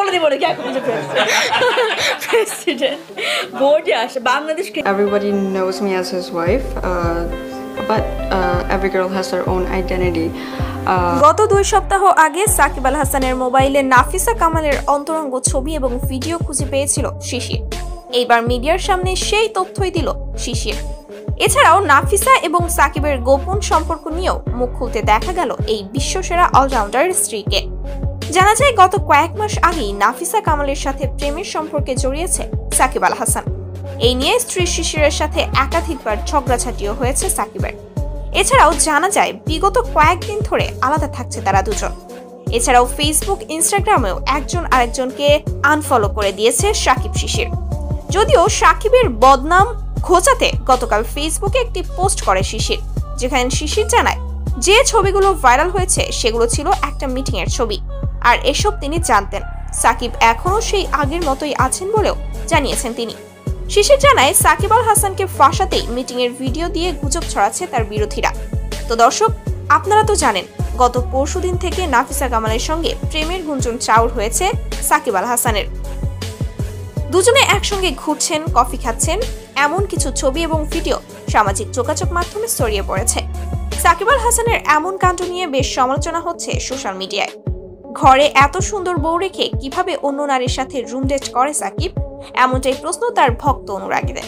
বলে দিব নাকি এখন যে প্রেসিডেন্ট বোর্ডে আসে Bangladesh. Everybody knows me as his wife, but every girl has their own identity. গত 2 সপ্তাহ আগে সাকিব আল হাসানের মোবাইলে নাফিসা কামালের অন্তরঙ্গ ছবি এবং ভিডিও খুঁজে পেয়েছিল শিশির। এইবার মিডিয়ার সামনে সেই তথ্যই দিল শিশির। এছাড়াও নাফিসা এবং সাকিবের গোপন সম্পর্ক নিয়েও মুখ খুলতে দেখা গেল এই বিশ্বসেরা অলরাউন্ডার স্ত্রীকে। জানা যায় গত কয়েক মাস আগেই নাফিসা কামালের সাথে প্রেমের সম্পর্কে জড়িয়েছে সাকিব আল হাসান। এই নিয়ে স্ত্রী শিশিরের সাথে একাধিকবার ঝগড়াঝাটিও হয়েছে সাকিবের। এছাড়াও জানা যায় বিগত কয়েকদিন ধরে আলাদা থাকছে তারা দুজন। এছাড়াও ফেসবুক ইনস্টাগ্রামেও একজন আরেকজনকে আনফলো করে দিয়েছে সাকিব শিশির। যদিও সাকিবের বদনাম ঘোচাতে গতকাল ফেসবুকে একটি পোস্ট করে শিশির, যেখানে শিশির জানায় যে ছবিগুলো ভাইরাল হয়েছে সেগুলো ছিল একটা মিটিং এর ছবি, আর এসব তিনি জানতেন। সাকিব এখনো সেই আগের মতোই আছেন বলেও জানিয়েছেন তিনি। শিশির জানায় সাকিব আল হাসানকে ফাঁসাতেই মিটিং এর ভিডিও দিয়ে গুজব ছড়াচ্ছে তার বিরোধীরা। তো দর্শক, আপনারা তো জানেন গত পরশুদিন থেকে নাফিসা কামালের সঙ্গে প্রেমের গুঞ্জন চাউর হয়েছে সাকিব আল হাসানের। দুজনে একসঙ্গে ঘুরছেন, কফি খাচ্ছেন, এমন কিছু ছবি এবং ভিডিও সামাজিক যোগাযোগ মাধ্যমে ছড়িয়ে পড়েছে। সাকিব আল হাসানের এমন কাণ্ড নিয়ে বেশ সমালোচনা হচ্ছে সোশ্যাল মিডিয়ায়। ঘরে এত সুন্দর বউ রেখে কিভাবে অন্য নারীর সাথে রুম ডেট করে সাকিব, এমনটাই প্রশ্ন তার ভক্ত অনুরাগীদের।